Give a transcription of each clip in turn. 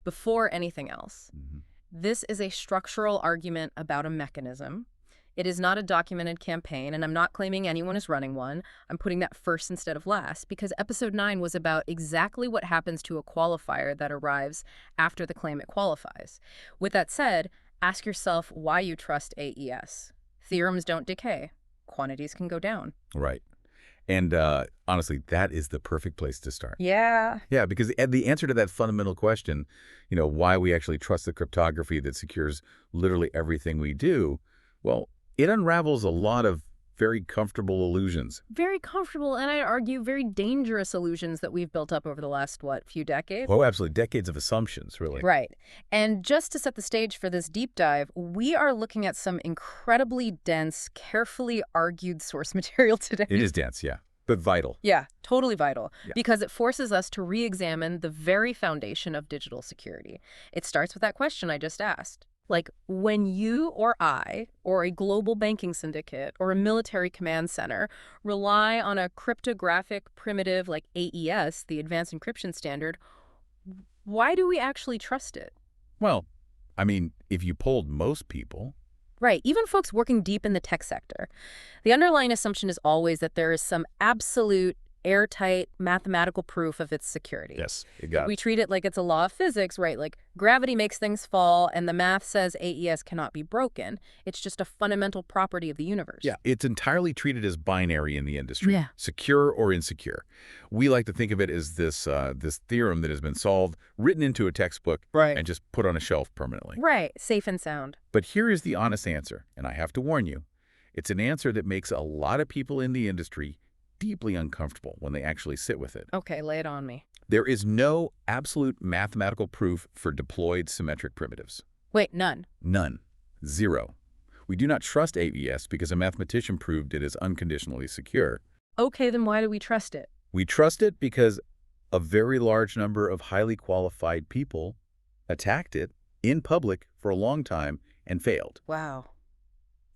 before anything else. This is a structural argument about a mechanism. It is not a documented campaign, and I'm not claiming anyone is running one. I'm putting that first instead of last, because episode 9 was about exactly what happens to a qualifier that arrives after the claimant qualifies. With that said, ask yourself why you trust AES. Theorems don't decay. Quantities can go down. Right. And honestly, that is the perfect place to start. Yeah. Yeah, because the answer to that fundamental question, why we actually trust the cryptography that secures literally everything we do, well, it unravels a lot of very comfortable illusions. Very comfortable, and I'd argue very dangerous illusions that we've built up over the last, few decades? Oh, absolutely. Decades of assumptions, really. Right. And just to set the stage for this deep dive, we are looking at some incredibly dense, carefully argued source material today. It is dense, yeah, but vital. Yeah, totally vital, Yeah. because it forces us to re-examine the very foundation of digital security. It starts with that question I just asked. Like, when you or I, or a global banking syndicate, or a military command center rely on a cryptographic primitive like AES, the Advanced Encryption Standard, why do we actually trust it? Well, I mean, if you polled most people... Right, even folks working deep in the tech sector. The underlying assumption is always that there is some absolute, airtight mathematical proof of its security. Yes, you got it. We treat it like it's a law of physics, right? Like gravity makes things fall, and the math says AES cannot be broken. It's just a fundamental property of the universe. Yeah, it's entirely treated as binary in the industry. Yeah. Secure or insecure. We like to think of it as this theorem that has been solved, written into a textbook, Right. and just put on a shelf permanently. Right, safe and sound. But here is the honest answer, and I have to warn you. It's an answer that makes a lot of people in the industry deeply uncomfortable when they actually sit with it. Okay, lay it on me. There is no absolute mathematical proof for deployed symmetric primitives. Wait, none. None. Zero. We do not trust AES because a mathematician proved it is unconditionally secure. Okay, then why do we trust it? We trust it because a very large number of highly qualified people attacked it in public for a long time and failed. Wow.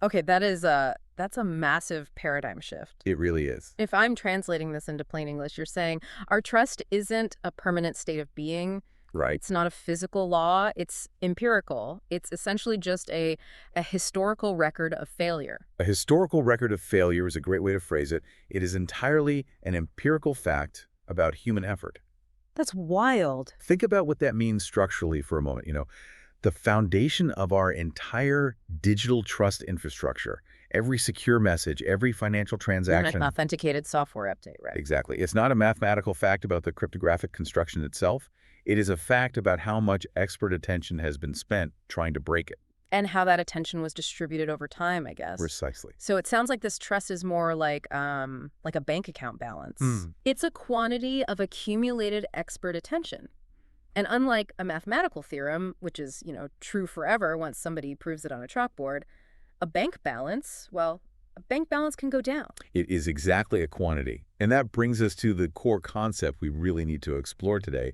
Okay, that's a massive paradigm shift. It really is. If I'm translating this into plain English, you're saying our trust isn't a permanent state of being. Right. It's not a physical law. It's empirical. It's essentially just a historical record of failure. A historical record of failure is a great way to phrase it. It is entirely an empirical fact about human effort. That's wild. Think about what that means structurally for a moment. The foundation of our entire digital trust infrastructure, every secure message, every financial transaction. An authenticated software update, right? Exactly. It's not a mathematical fact about the cryptographic construction itself. It is a fact about how much expert attention has been spent trying to break it. And how that attention was distributed over time, I guess. Precisely. So it sounds like this trust is more like a bank account balance. It's a quantity of accumulated expert attention. And unlike a mathematical theorem, which is, true forever once somebody proves it on a chalkboard, a bank balance, a bank balance can go down. It is exactly a quantity. And that brings us to the core concept we really need to explore today,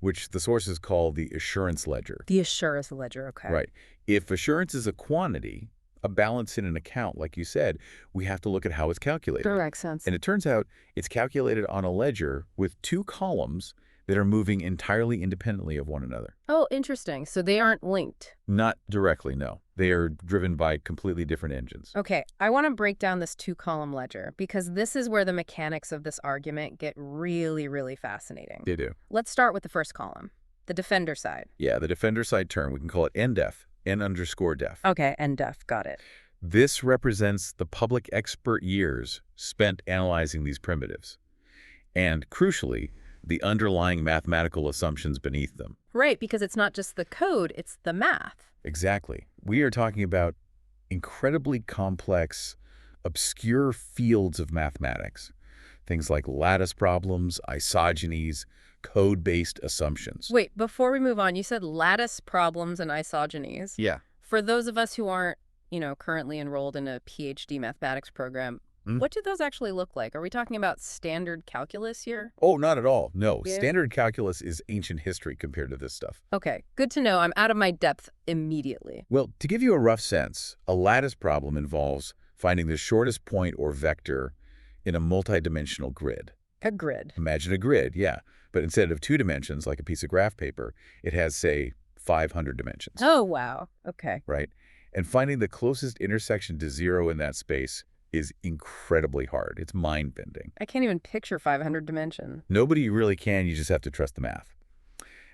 which the sources call the assurance ledger. The assurance ledger, okay. Right. If assurance is a quantity, a balance in an account, like you said, we have to look at how it's calculated. Correct sense. And it turns out it's calculated on a ledger with two columns that are moving entirely independently of one another. Oh, interesting. So they aren't linked. Not directly, no. They are driven by completely different engines. Okay, I want to break down this two-column ledger because this is where the mechanics of this argument get really, really fascinating. They do. Let's start with the first column, the defender side. Yeah, the defender side term, we can call it NDEF, N_def. Okay, NDEF, got it. This represents the public expert years spent analyzing these primitives. And crucially, the underlying mathematical assumptions beneath them. Right, because it's not just the code, it's the math. Exactly. We are talking about incredibly complex, obscure fields of mathematics. Things like lattice problems, isogenies, code-based assumptions. Wait, before we move on, you said lattice problems and isogenies. Yeah. For those of us who aren't, currently enrolled in a PhD mathematics program, what do those actually look like? Are we talking about standard calculus here? Oh, not at all. No. Yeah. Standard calculus is ancient history compared to this stuff. Okay, good to know. I'm out of my depth immediately. Well, to give you a rough sense, a lattice problem involves finding the shortest point or vector in a multidimensional grid. A grid. Imagine a grid, yeah. But instead of 2 dimensions, like a piece of graph paper, it has, say, 500 dimensions, Oh, wow. Okay. right? And finding the closest intersection to 0 in that space is incredibly hard. It's mind-bending. I can't even picture 500 dimensions. Nobody really can, you just have to trust the math.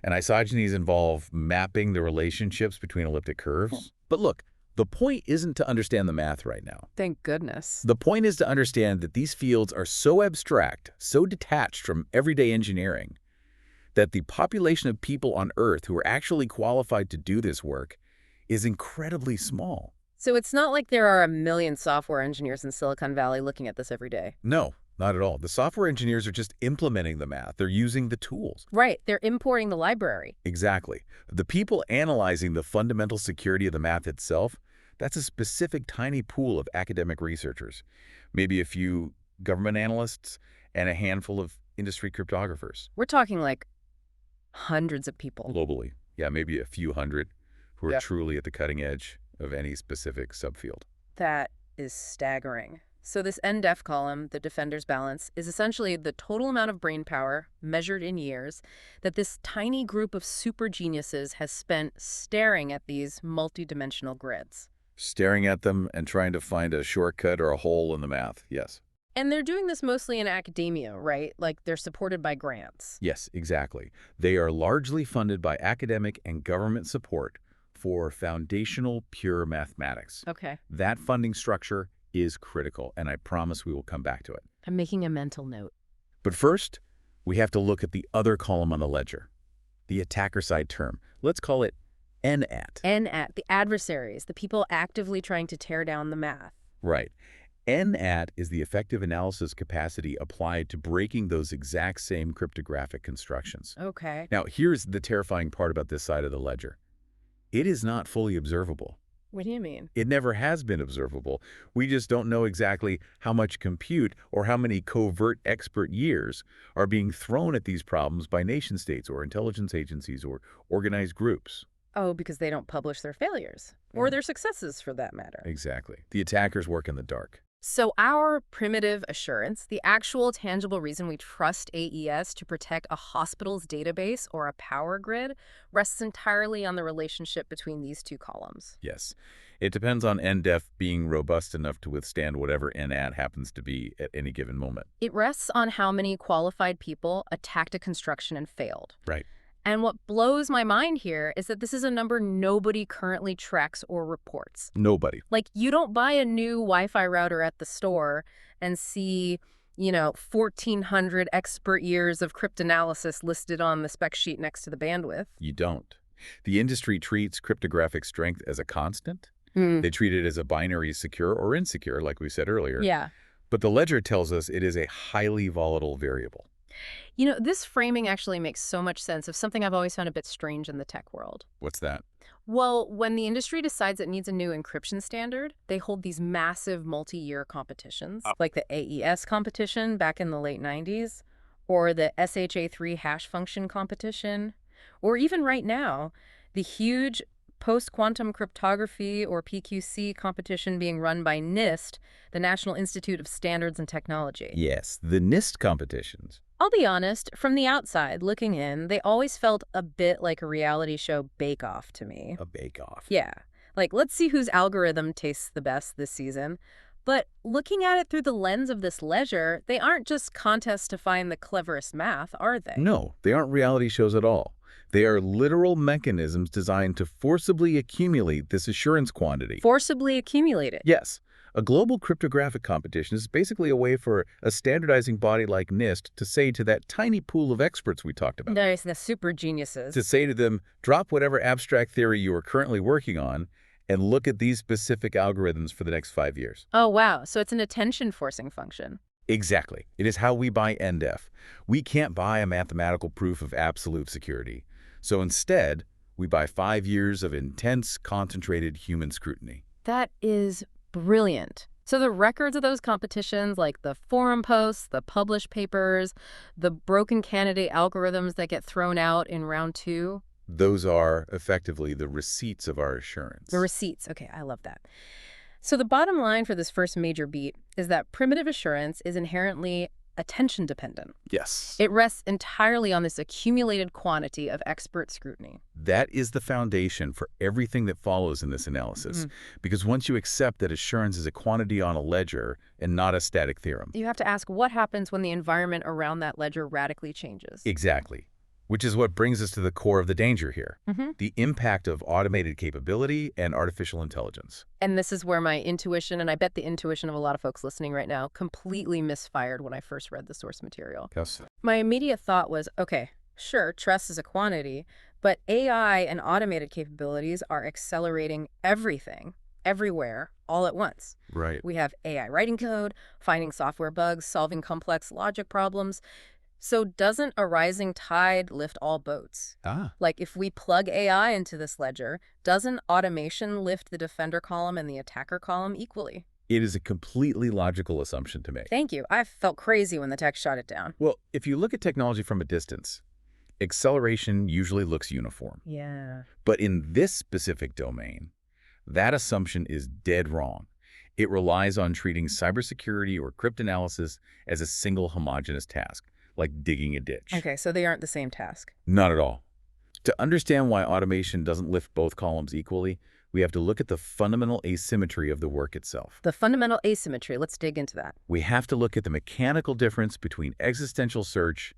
And isogenies involve mapping the relationships between elliptic curves. But look, the point isn't to understand the math right now. Thank goodness. The point is to understand that these fields are so abstract, so detached from everyday engineering, that the population of people on Earth who are actually qualified to do this work is incredibly small. So it's not like there are a million software engineers in Silicon Valley looking at this every day. No, not at all. The software engineers are just implementing the math. They're using the tools. Right. They're importing the library. Exactly. The people analyzing the fundamental security of the math itself, that's a specific tiny pool of academic researchers, maybe a few government analysts, and a handful of industry cryptographers. We're talking like hundreds of people. Globally. Yeah, maybe a few hundred who are Yep. truly at the cutting edge of any specific subfield. That is staggering. So this NDEF column, the defender's balance, is essentially the total amount of brain power, measured in years, that this tiny group of super geniuses has spent staring at these multidimensional grids. Staring at them and trying to find a shortcut or a hole in the math, yes. And they're doing this mostly in academia, right? Like they're supported by grants. Yes, exactly. They are largely funded by academic and government support for foundational pure mathematics. Okay. That funding structure is critical, and I promise we will come back to it. I'm making a mental note. But first, we have to look at the other column on the ledger, the attacker side term. Let's call it NAT. NAT, the adversaries, the people actively trying to tear down the math. Right. NAT is the effective analysis capacity applied to breaking those exact same cryptographic constructions. Okay. Now, here's the terrifying part about this side of the ledger. It is not fully observable. What do you mean? It never has been observable. We just don't know exactly how much compute or how many covert expert years are being thrown at these problems by nation-states or intelligence agencies or organized groups. Oh, because they don't publish their failures. Or their successes, for that matter. Exactly. The attackers work in the dark. So our primitive assurance, the actual tangible reason we trust AES to protect a hospital's database or a power grid, rests entirely on the relationship between these two columns. Yes. It depends on NDEF being robust enough to withstand whatever NAT happens to be at any given moment. It rests on how many qualified people attacked a construction and failed. Right. And what blows my mind here is that this is a number nobody currently tracks or reports. Nobody. Like, you don't buy a new Wi-Fi router at the store and see, 1,400 expert years of cryptanalysis listed on the spec sheet next to the bandwidth. You don't. The industry treats cryptographic strength as a constant. Hmm. They treat it as a binary secure or insecure, like we said earlier. Yeah. But the ledger tells us it is a highly volatile variable. This framing actually makes so much sense of something I've always found a bit strange in the tech world. What's that? Well, when the industry decides it needs a new encryption standard, they hold these massive multi-year competitions, like the AES competition back in the late 90s, or the SHA-3 hash function competition, or even right now, the huge post-quantum cryptography or PQC competition being run by NIST, the National Institute of Standards and Technology. Yes, the NIST competitions. I'll be honest, from the outside, looking in, they always felt a bit like a reality show bake-off to me. A bake-off. Yeah. Like, let's see whose algorithm tastes the best this season. But looking at it through the lens of this ledger, they aren't just contests to find the cleverest math, are they? No, they aren't reality shows at all. They are literal mechanisms designed to forcibly accumulate this assurance quantity. Forcibly accumulate it. Yes. A global cryptographic competition is basically a way for a standardizing body like NIST to say to that tiny pool of experts we talked about. Nice, the super geniuses. To say to them, drop whatever abstract theory you are currently working on and look at these specific algorithms for the next 5 years. Oh, wow. So it's an attention-forcing function. Exactly. It is how we buy NDEF. We can't buy a mathematical proof of absolute security. So instead, we buy 5 years of intense, concentrated human scrutiny. That is brilliant. So the records of those competitions, like the forum posts, the published papers, the broken candidate algorithms that get thrown out in round 2. Those are effectively the receipts of our assurance. The receipts. Okay, I love that. So the bottom line for this first major beat is that primitive assurance is inherently attention-dependent. Yes. It rests entirely on this accumulated quantity of expert scrutiny. That is the foundation for everything that follows in this analysis. Because once you accept that assurance is a quantity on a ledger and not a static theorem. You have to ask what happens when the environment around that ledger radically changes. Exactly. Which is what brings us to the core of the danger here. The impact of automated capability and artificial intelligence. And this is where my intuition, and I bet the intuition of a lot of folks listening right now, completely misfired when I first read the source material. Yes. My immediate thought was, okay, sure, trust is a quantity, but AI and automated capabilities are accelerating everything, everywhere, all at once. Right. We have AI writing code, finding software bugs, solving complex logic problems. So doesn't a rising tide lift all boats? Like if we plug AI into this ledger, doesn't automation lift the defender column and the attacker column equally? It is a completely logical assumption to make. Thank you. I felt crazy when the tech shot it down. Well, if you look at technology from a distance, acceleration usually looks uniform. Yeah. But in this specific domain, that assumption is dead wrong. It relies on treating cybersecurity or cryptanalysis as a single homogeneous task, like digging a ditch. Okay, so they aren't the same task. Not at all. To understand why automation doesn't lift both columns equally, we have to look at the fundamental asymmetry of the work itself. The fundamental asymmetry, let's dig into that. We have to look at the mechanical difference between existential search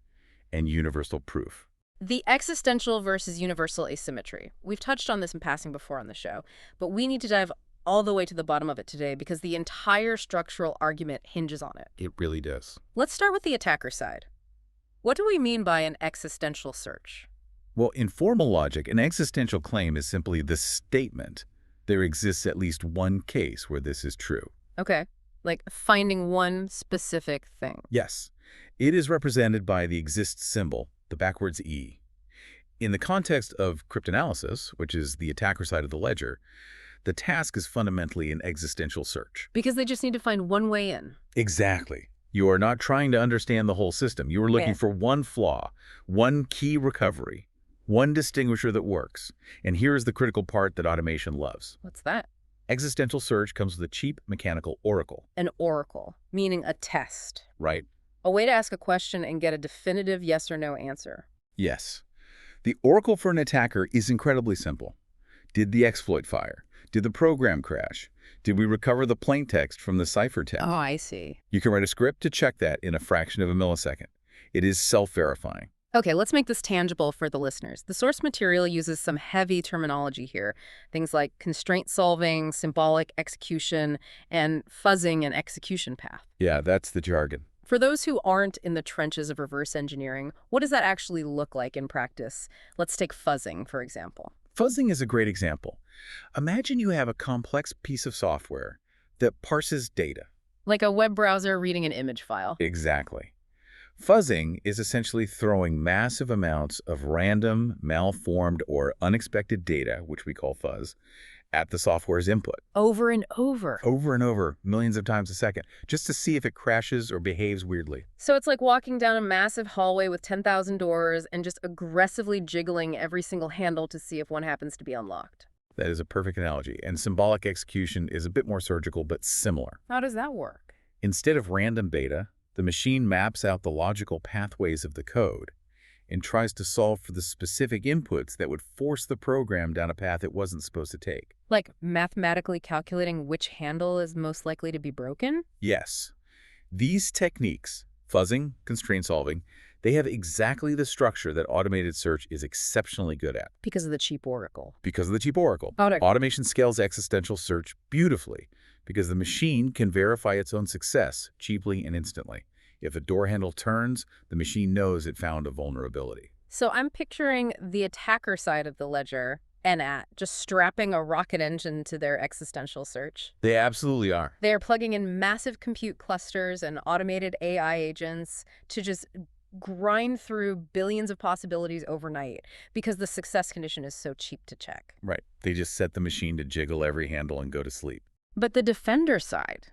and universal proof. The existential versus universal asymmetry. We've touched on this in passing before on the show, but we need to dive all the way to the bottom of it today because the entire structural argument hinges on it. It really does. Let's start with the attacker side. What do we mean by an existential search? Well, in formal logic, an existential claim is simply the statement there exists at least one case where this is true. Okay, like finding one specific thing. Yes. It is represented by the exist symbol, the backwards E. In the context of cryptanalysis, which is the attacker side of the ledger, the task is fundamentally an existential search. Because they just need to find one way in. Exactly. You are not trying to understand the whole system. You are looking for one flaw, one key recovery, one distinguisher that works. And here is the critical part that automation loves. What's that? Existential search comes with a cheap mechanical oracle. An oracle, meaning a test. Right. A way to ask a question and get a definitive yes or no answer. Yes. The oracle for an attacker is incredibly simple. Did the exploit fire? Did the program crash? Did we recover the plain text from the cipher text? Oh, I see. You can write a script to check that in a fraction of a millisecond. It is self-verifying. Okay, let's make this tangible for the listeners. The source material uses some heavy terminology here. Things like constraint solving, symbolic execution, and fuzzing an execution path. Yeah, that's the jargon. For those who aren't in the trenches of reverse engineering, what does that actually look like in practice? Let's take fuzzing, for example. Fuzzing is a great example. Imagine you have a complex piece of software that parses data. Like a web browser reading an image file. Exactly. Fuzzing is essentially throwing massive amounts of random, malformed, or unexpected data, which we call fuzz, at the software's input. Over and over. Over and over, millions of times a second, just to see if it crashes or behaves weirdly. So it's like walking down a massive hallway with 10,000 doors and just aggressively jiggling every single handle to see if one happens to be unlocked. That is a perfect analogy, and symbolic execution is a bit more surgical, but similar. How does that work? Instead of random data, the machine maps out the logical pathways of the code and tries to solve for the specific inputs that would force the program down a path it wasn't supposed to take. Like mathematically calculating which handle is most likely to be broken? Yes. These techniques, fuzzing, constraint solving, they have exactly the structure that automated search is exceptionally good at. Because of the cheap oracle. Because of the cheap oracle. Audit. Automation scales existential search beautifully because the machine can verify its own success cheaply and instantly. If the door handle turns, the machine knows it found a vulnerability. So I'm picturing the attacker side of the ledger, just strapping a rocket engine to their existential search. They absolutely are. They are plugging in massive compute clusters and automated AI agents to just grind through billions of possibilities overnight because the success condition is so cheap to check. Right. They just set the machine to jiggle every handle and go to sleep. But the defender side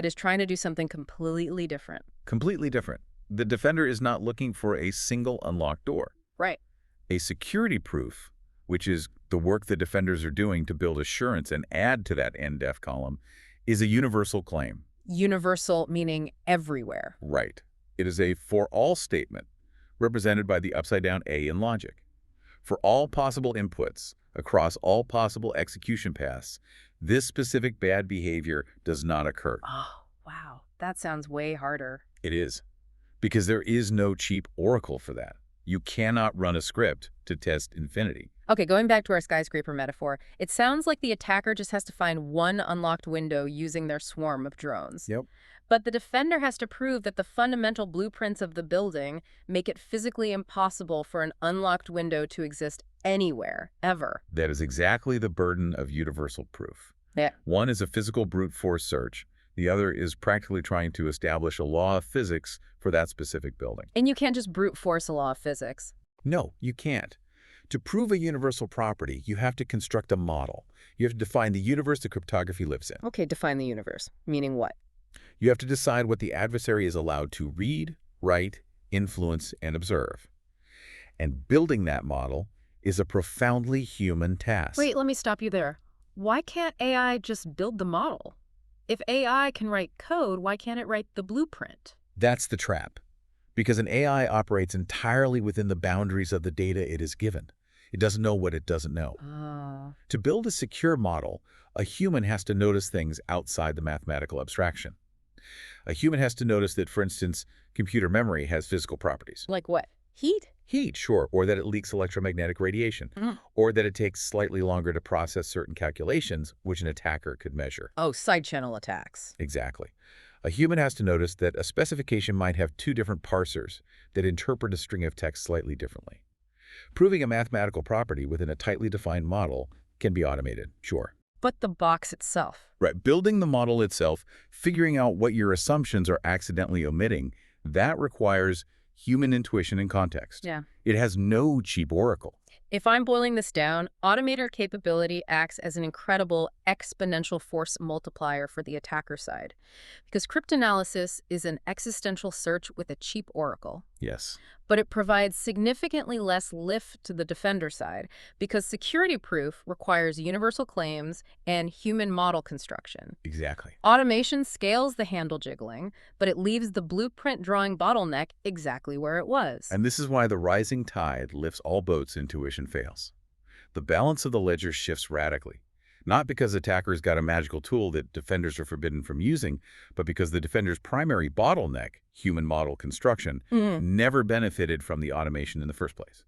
is trying to do something completely different. Completely different. The defender is not looking for a single unlocked door. Right. A security proof, which is the work the defenders are doing to build assurance and add to that NDEF column, is a universal claim. Universal meaning everywhere. Right. It is a for-all statement, represented by the upside-down A in logic. For all possible inputs, across all possible execution paths, this specific bad behavior does not occur. Oh, wow. That sounds way harder. It is. Because there is no cheap oracle for that. You cannot run a script to test infinity. Okay, going back to our skyscraper metaphor, it sounds like the attacker just has to find one unlocked window using their swarm of drones. Yep. But the defender has to prove that the fundamental blueprints of the building make it physically impossible for an unlocked window to exist anywhere, ever. That is exactly the burden of universal proof. Yeah. One is a physical brute force search. The other is practically trying to establish a law of physics for that specific building. And you can't just brute force a law of physics. No, you can't. To prove a universal property, you have to construct a model. You have to define the universe that cryptography lives in. Okay, define the universe. Meaning what? You have to decide what the adversary is allowed to read, write, influence, and observe. And building that model is a profoundly human task. Wait, let me stop you there. Why can't AI just build the model? If AI can write code, why can't it write the blueprint? That's the trap. Because an AI operates entirely within the boundaries of the data it is given. It doesn't know what it doesn't know. Oh. To build a secure model, a human has to notice things outside the mathematical abstraction. A human has to notice that, for instance, computer memory has physical properties. Like what? Heat? Heat, sure, or that it leaks electromagnetic radiation, or that it takes slightly longer to process certain calculations, which an attacker could measure. Oh, side channel attacks. Exactly. A human has to notice that a specification might have two different parsers that interpret a string of text slightly differently. Proving a mathematical property within a tightly defined model can be automated, sure. But the box itself. Right, building the model itself, figuring out what your assumptions are accidentally omitting, that requires human intuition and context. Yeah. It has no cheap oracle. If I'm boiling this down, automator capability acts as an incredible exponential force multiplier for the attacker side. Because cryptanalysis is an existential search with a cheap oracle. Yes. But it provides significantly less lift to the defender side because security proof requires universal claims and human model construction. Exactly. Automation scales the handle jiggling, but it leaves the blueprint drawing bottleneck exactly where it was. And this is why the rising tide lifts all boats intuition fails. The balance of the ledger shifts radically. Not because attackers got a magical tool that defenders are forbidden from using, but because the defender's primary bottleneck, human model construction, never benefited from the automation in the first place.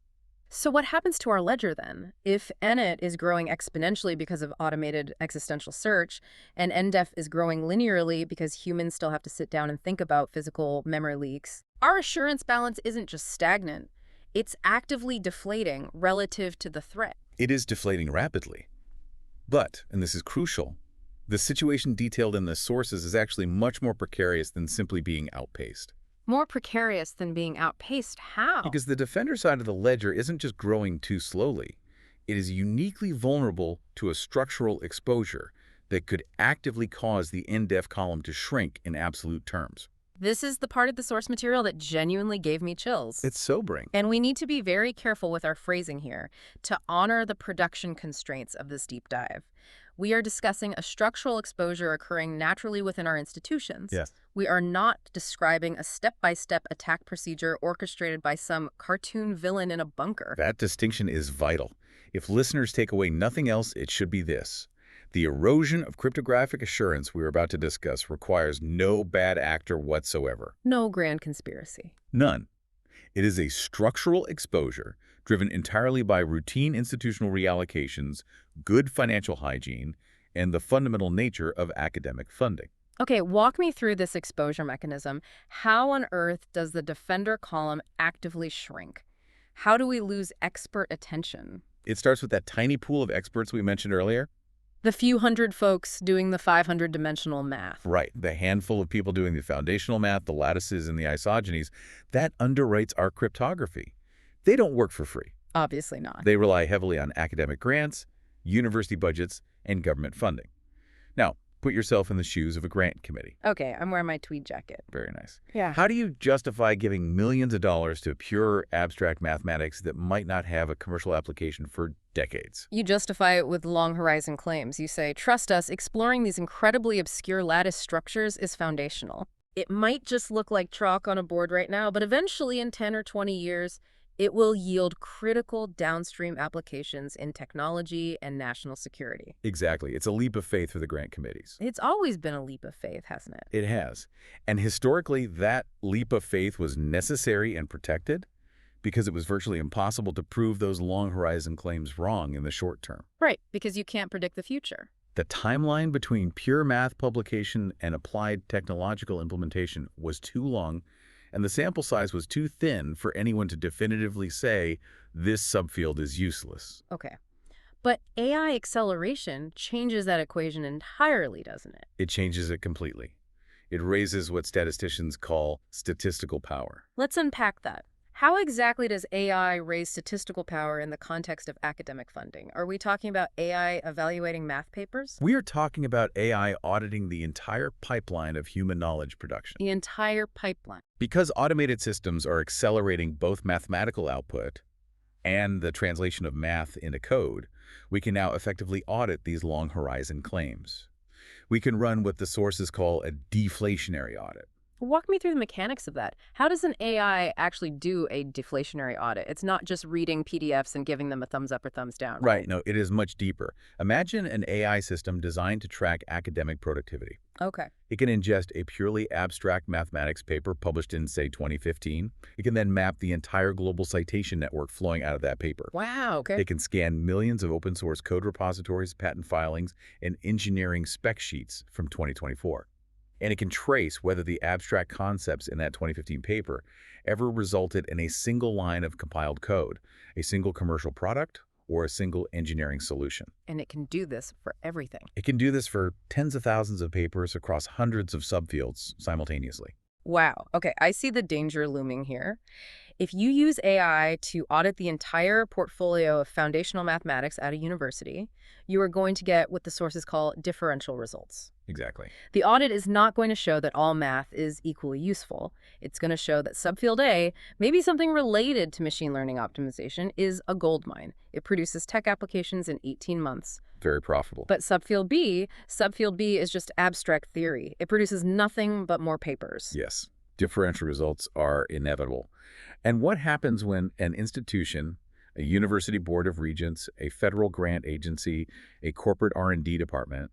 So what happens to our ledger then? If NIT is growing exponentially because of automated existential search, and NDEF is growing linearly because humans still have to sit down and think about physical memory leaks, our assurance balance isn't just stagnant. It's actively deflating relative to the threat. It is deflating rapidly. But, and this is crucial, the situation detailed in the sources is actually much more precarious than simply being outpaced. More precarious than being outpaced? How? Because the defender side of the ledger isn't just growing too slowly. It is uniquely vulnerable to a structural exposure that could actively cause the NDEF column to shrink in absolute terms. This is the part of the source material that genuinely gave me chills. It's sobering. And we need to be very careful with our phrasing here to honor the production constraints of this deep dive. We are discussing a structural exposure occurring naturally within our institutions. Yes. We are not describing a step-by-step attack procedure orchestrated by some cartoon villain in a bunker. That distinction is vital. If listeners take away nothing else, it should be this. The erosion of cryptographic assurance we are about to discuss requires no bad actor whatsoever. No grand conspiracy. None. It is a structural exposure driven entirely by routine institutional reallocations, good financial hygiene, and the fundamental nature of academic funding. Okay, walk me through this exposure mechanism. How on earth does the defender column actively shrink? How do we lose expert attention? It starts with that tiny pool of experts we mentioned earlier. The few hundred folks doing the 500-dimensional math. Right. The handful of people doing the foundational math, the lattices, and the isogenies, that underwrites our cryptography. They don't work for free. Obviously not. They rely heavily on academic grants, university budgets, and government funding. Now, Put yourself in the shoes of a grant committee. Okay, I'm wearing my tweed jacket. Very nice. Yeah. How do you justify giving millions of dollars to pure abstract mathematics that might not have a commercial application for decades? You justify it with long horizon claims. You say, trust us, exploring these incredibly obscure lattice structures is foundational. It might just look like chalk on a board right now, but eventually in 10 or 20 years, it will yield critical downstream applications in technology and national security. Exactly. It's a leap of faith for the grant committees. It's always been a leap of faith, hasn't it? It has. And historically, that leap of faith was necessary and protected because it was virtually impossible to prove those long horizon claims wrong in the short term. Right, because you can't predict the future. The timeline between pure math publication and applied technological implementation was too long, and the sample size was too thin for anyone to definitively say this subfield is useless. Okay. But AI acceleration changes that equation entirely, doesn't it? It changes it completely. It raises what statisticians call statistical power. Let's unpack that. How exactly does AI raise statistical power in the context of academic funding? Are we talking about AI evaluating math papers? We are talking about AI auditing the entire pipeline of human knowledge production. The entire pipeline. Because automated systems are accelerating both mathematical output and the translation of math into code, we can now effectively audit these long horizon claims. We can run what the sources call a deflationary audit. Walk me through the mechanics of that. How does an AI actually do a deflationary audit? It's not just reading PDFs and giving them a thumbs up or thumbs down. Right. No, it is much deeper. Imagine an AI system designed to track academic productivity. Okay. It can ingest a purely abstract mathematics paper published in, say, 2015. It can then map the entire global citation network flowing out of that paper. Wow, okay. It can scan millions of open source code repositories, patent filings, and engineering spec sheets from 2024. And it can trace whether the abstract concepts in that 2015 paper ever resulted in a single line of compiled code, a single commercial product, or a single engineering solution. And it can do this for everything. It can do this for tens of thousands of papers across hundreds of subfields simultaneously. Wow. Okay, I see the danger looming here. If you use AI to audit the entire portfolio of foundational mathematics at a university, you are going to get what the sources call differential results. Exactly. The audit is not going to show that all math is equally useful. It's going to show that subfield A, maybe something related to machine learning optimization, is a goldmine. It produces tech applications in 18 months. Very profitable. But subfield B is just abstract theory. It produces nothing but more papers. Yes. Differential results are inevitable. And what happens when an institution, a university board of regents, a federal grant agency, a corporate R&D department,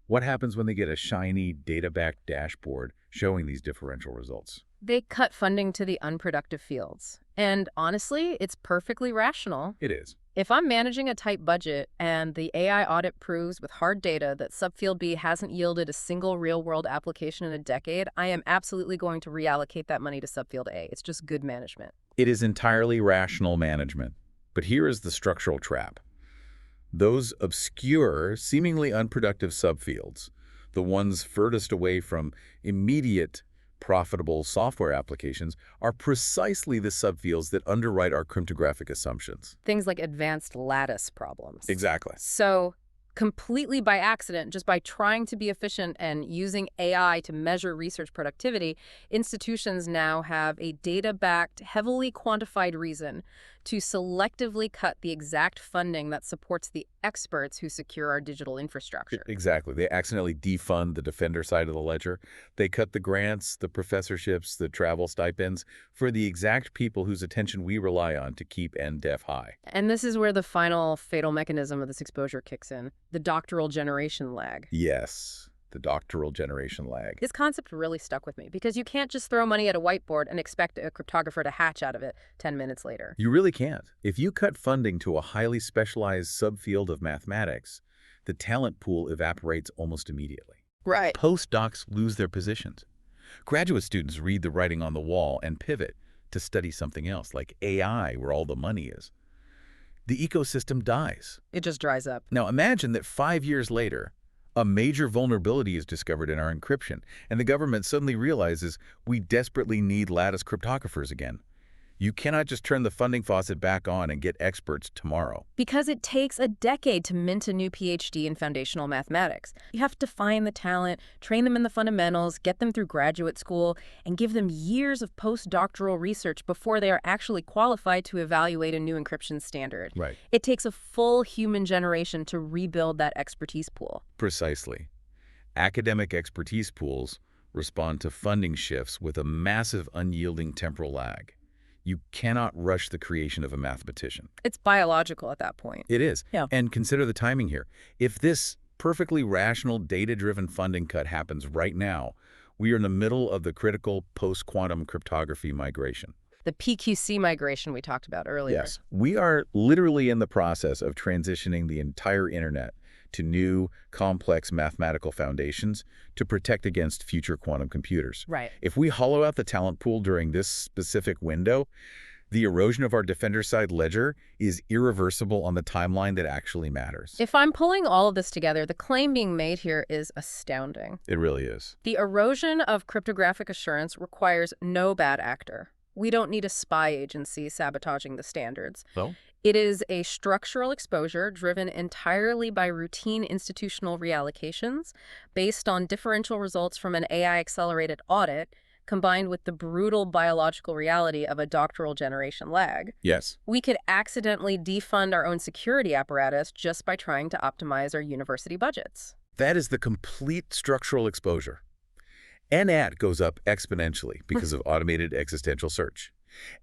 what happens when they get a shiny data-backed dashboard showing these differential results? They cut funding to the unproductive fields. And honestly, it's perfectly rational. It is. If I'm managing a tight budget and the AI audit proves with hard data that subfield B hasn't yielded a single real-world application in a decade, I am absolutely going to reallocate that money to subfield A. It's just good management. It is entirely rational management. But here is the structural trap. Those obscure, seemingly unproductive subfields, the ones furthest away from immediate profitable software applications, are precisely the subfields that underwrite our cryptographic assumptions. Things like advanced lattice problems. Exactly. So completely by accident, just by trying to be efficient and using AI to measure research productivity, institutions now have a data-backed, heavily quantified reason to selectively cut the exact funding that supports the experts who secure our digital infrastructure. Exactly. They accidentally defund the defender side of the ledger. They cut the grants, the professorships, the travel stipends for the exact people whose attention we rely on to keep NDEF high. And this is where the final fatal mechanism of this exposure kicks in, the doctoral generation lag. Yes. The doctoral generation lag. This concept really stuck with me because you can't just throw money at a whiteboard and expect a cryptographer to hatch out of it 10 minutes later. You really can't. If you cut funding to a highly specialized subfield of mathematics, the talent pool evaporates almost immediately. Right. Postdocs lose their positions. Graduate students read the writing on the wall and pivot to study something else, like AI, where all the money is. The ecosystem dies. It just dries up. Now imagine that 5 years later, a major vulnerability is discovered in our encryption, and the government suddenly realizes we desperately need lattice cryptographers again. You cannot just turn the funding faucet back on and get experts tomorrow. Because it takes a decade to mint a new PhD in foundational mathematics. You have to find the talent, train them in the fundamentals, get them through graduate school, and give them years of postdoctoral research before they are actually qualified to evaluate a new encryption standard. Right. It takes a full human generation to rebuild that expertise pool. Precisely. Academic expertise pools respond to funding shifts with a massive unyielding temporal lag. You cannot rush the creation of a mathematician. It's biological at that point. It is. Yeah. And consider the timing here. If this perfectly rational, data-driven funding cut happens right now, we are in the middle of the critical post-quantum cryptography migration. The PQC migration we talked about earlier. Yes. We are literally in the process of transitioning the entire internet to new, complex mathematical foundations to protect against future quantum computers. Right. If we hollow out the talent pool during this specific window, the erosion of our defender-side ledger is irreversible on the timeline that actually matters. If I'm pulling all of this together, the claim being made here is astounding. It really is. The erosion of cryptographic assurance requires no bad actor. We don't need a spy agency sabotaging the standards. So? It is a structural exposure driven entirely by routine institutional reallocations based on differential results from an AI-accelerated audit combined with the brutal biological reality of a doctoral generation lag. Yes. We could accidentally defund our own security apparatus just by trying to optimize our university budgets. That is the complete structural exposure. NAT goes up exponentially because of automated existential search.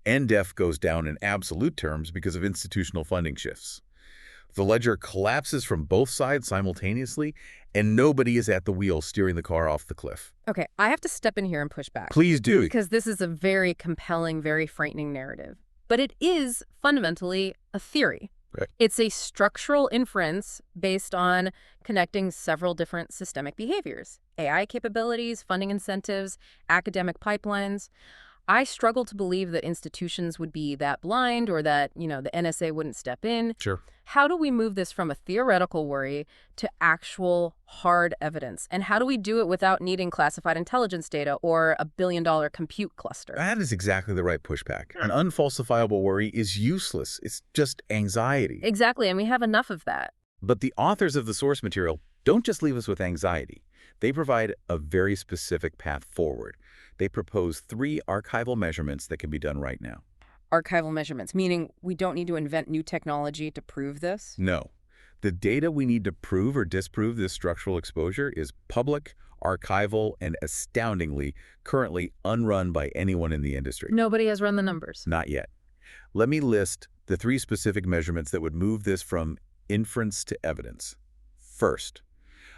NDEF goes down in absolute terms because of institutional funding shifts. The ledger collapses from both sides simultaneously, and nobody is at the wheel steering the car off the cliff. Okay, I have to step in here and push back. Please do. Because this is a very compelling, very frightening narrative. But it is fundamentally a theory. Right. It's a structural inference based on connecting several different systemic behaviors, AI capabilities, funding incentives, academic pipelines. I struggle to believe that institutions would be that blind or that, the NSA wouldn't step in. Sure. How do we move this from a theoretical worry to actual hard evidence? And how do we do it without needing classified intelligence data or a billion-dollar compute cluster? That is exactly the right pushback. An unfalsifiable worry is useless. It's just anxiety. Exactly, and we have enough of that. But the authors of the source material don't just leave us with anxiety. They provide a very specific path forward. They propose 3 archival measurements that can be done right now. Archival measurements, meaning we don't need to invent new technology to prove this? No. The data we need to prove or disprove this structural exposure is public, archival, and astoundingly, currently unrun by anyone in the industry. Nobody has run the numbers. Not yet. Let me list the 3 specific measurements that would move this from inference to evidence. First,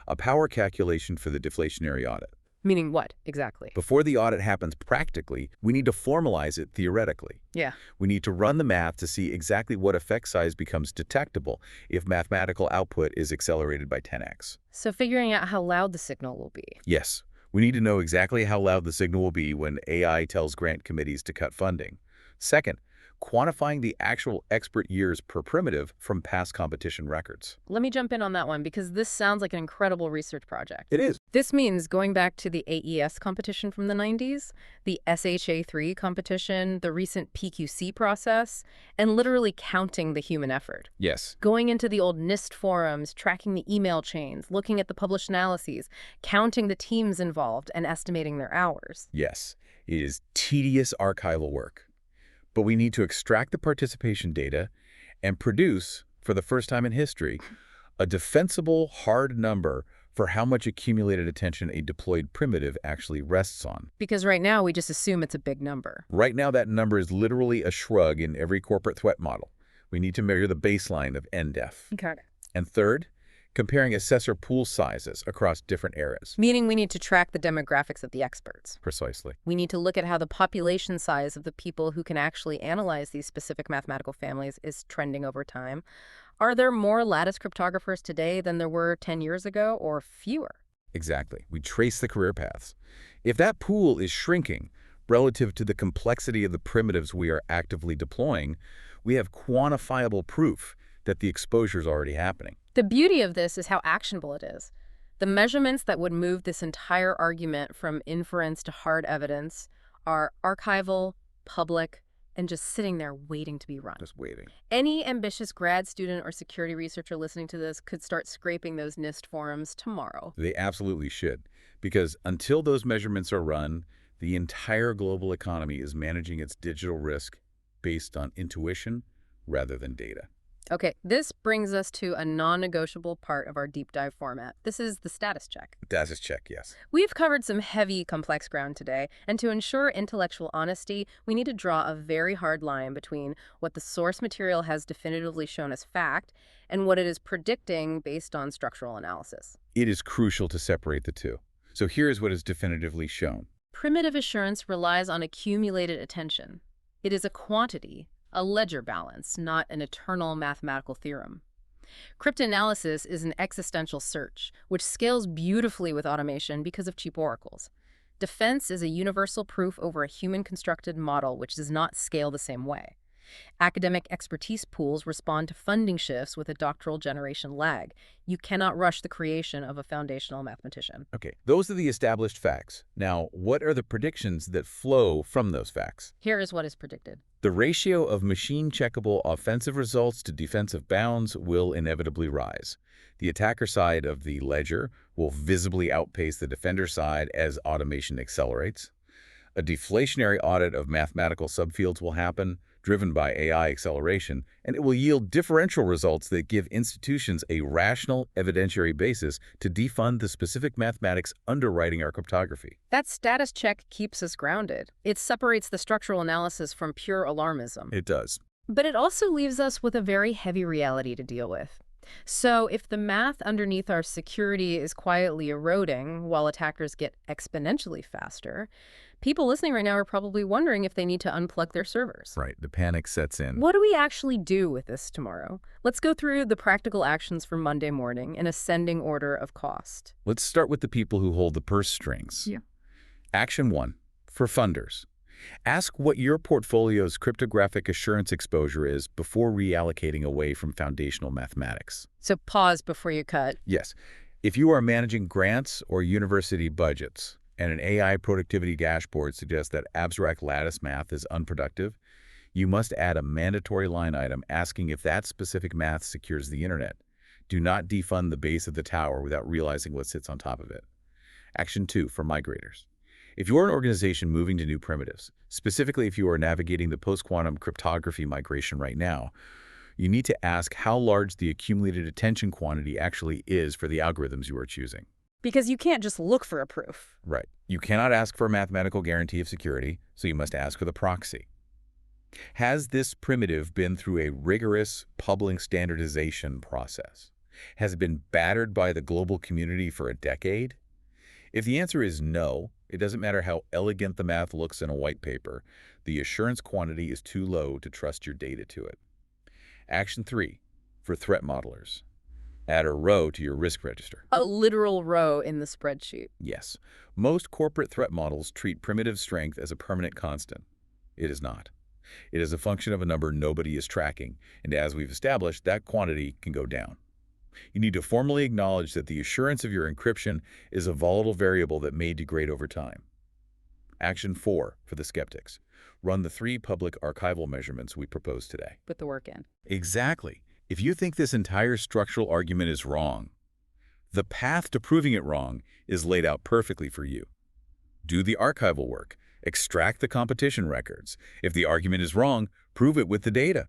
a power calculation for the deflationary audit. Meaning what, exactly? Before the audit happens practically, we need to formalize it theoretically. Yeah. We need to run the math to see exactly what effect size becomes detectable if mathematical output is accelerated by 10x. So figuring out how loud the signal will be. Yes. We need to know exactly how loud the signal will be when AI tells grant committees to cut funding. Second, quantifying the actual expert years per primitive from past competition records. Let me jump in on that one because this sounds like an incredible research project. It is. This means going back to the AES competition from the 90s, the SHA-3 competition, the recent PQC process, and literally counting the human effort. Yes. Going into the old NIST forums, tracking the email chains, looking at the published analyses, counting the teams involved, and estimating their hours. Yes. It is tedious archival work. But we need to extract the participation data and produce, for the first time in history, a defensible hard number for how much accumulated attention a deployed primitive actually rests on. Because right now we just assume it's a big number. Right now that number is literally a shrug in every corporate threat model. We need to measure the baseline of NDEF. Okay. And third, comparing assessor pool sizes across different eras. Meaning we need to track the demographics of the experts. Precisely. We need to look at how the population size of the people who can actually analyze these specific mathematical families is trending over time. Are there more lattice cryptographers today than there were 10 years ago, or fewer? Exactly. We trace the career paths. If that pool is shrinking relative to the complexity of the primitives we are actively deploying, we have quantifiable proof that the exposure is already happening. The beauty of this is how actionable it is. The measurements that would move this entire argument from inference to hard evidence are archival, public, and just sitting there waiting to be run. Just waiting. Any ambitious grad student or security researcher listening to this could start scraping those NIST forums tomorrow. They absolutely should, because until those measurements are run, the entire global economy is managing its digital risk based on intuition rather than data. Okay, this brings us to a non-negotiable part of our deep dive format. This is the status check. Status check, yes. We've covered some heavy, complex ground today, and to ensure intellectual honesty, we need to draw a very hard line between what the source material has definitively shown as fact and what it is predicting based on structural analysis. It is crucial to separate the two. So here is what is definitively shown. Primitive assurance relies on accumulated attention. It is a quantity, a ledger balance, not an eternal mathematical theorem. Cryptanalysis is an existential search, which scales beautifully with automation because of cheap oracles. Defense is a universal proof over a human-constructed model which does not scale the same way. Academic expertise pools respond to funding shifts with a doctoral generation lag. You cannot rush the creation of a foundational mathematician. Okay, those are the established facts. Now, what are the predictions that flow from those facts? Here is what is predicted. The ratio of machine-checkable offensive results to defensive bounds will inevitably rise. The attacker side of the ledger will visibly outpace the defender side as automation accelerates. A deflationary audit of mathematical subfields will happen, driven by AI acceleration, and it will yield differential results that give institutions a rational evidentiary basis to defund the specific mathematics underwriting our cryptography. That status check keeps us grounded. It separates the structural analysis from pure alarmism. It does. But it also leaves us with a very heavy reality to deal with. So if the math underneath our security is quietly eroding while attackers get exponentially faster, people listening right now are probably wondering if they need to unplug their servers. Right, the panic sets in. What do we actually do with this tomorrow? Let's go through the practical actions for Monday morning in ascending order of cost. Let's start with the people who hold the purse strings. Yeah. Action 1, for funders. Ask what your portfolio's cryptographic assurance exposure is before reallocating away from foundational mathematics. So pause before you cut. Yes. If you are managing grants or university budgets, and an AI productivity dashboard suggests that abstract lattice math is unproductive, you must add a mandatory line item asking if that specific math secures the internet. Do not defund the base of the tower without realizing what sits on top of it. Action 2, for migrators. If you're an organization moving to new primitives, specifically if you are navigating the post-quantum cryptography migration right now, you need to ask how large the accumulated attention quantity actually is for the algorithms you are choosing. Because you can't just look for a proof. Right. You cannot ask for a mathematical guarantee of security, so you must ask for the proxy. Has this primitive been through a rigorous public standardization process? Has it been battered by the global community for a decade? If the answer is no, it doesn't matter how elegant the math looks in a white paper, the assurance quantity is too low to trust your data to it. Action 3, for threat modelers. Add a row to your risk register. A literal row in the spreadsheet. Yes. Most corporate threat models treat primitive strength as a permanent constant. It is not. It is a function of a number nobody is tracking, and as we've established, that quantity can go down. You need to formally acknowledge that the assurance of your encryption is a volatile variable that may degrade over time. Action 4, for the skeptics. Run the 3 public archival measurements we proposed today. Put the work in. Exactly. If you think this entire structural argument is wrong, the path to proving it wrong is laid out perfectly for you. Do the archival work. Extract the competition records. If the argument is wrong, prove it with the data.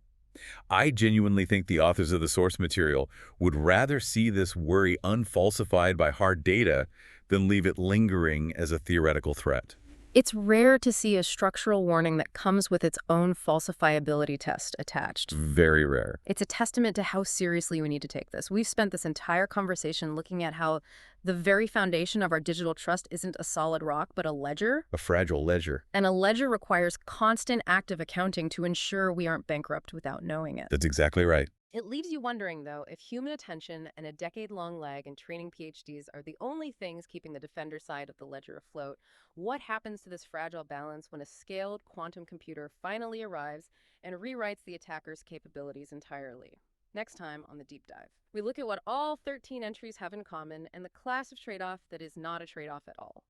I genuinely think the authors of the source material would rather see this worry unfalsified by hard data than leave it lingering as a theoretical threat. It's rare to see a structural warning that comes with its own falsifiability test attached. Very rare. It's a testament to how seriously we need to take this. We've spent this entire conversation looking at how the very foundation of our digital trust isn't a solid rock, but a ledger. A fragile ledger. And a ledger requires constant active accounting to ensure we aren't bankrupt without knowing it. That's exactly right. It leaves you wondering, though, if human attention and a decade-long lag in training PhDs are the only things keeping the defender side of the ledger afloat. What happens to this fragile balance when a scaled quantum computer finally arrives and rewrites the attacker's capabilities entirely? Next time on The Deep Dive, we look at what all 13 entries have in common and the class of trade-off that is not a trade-off at all.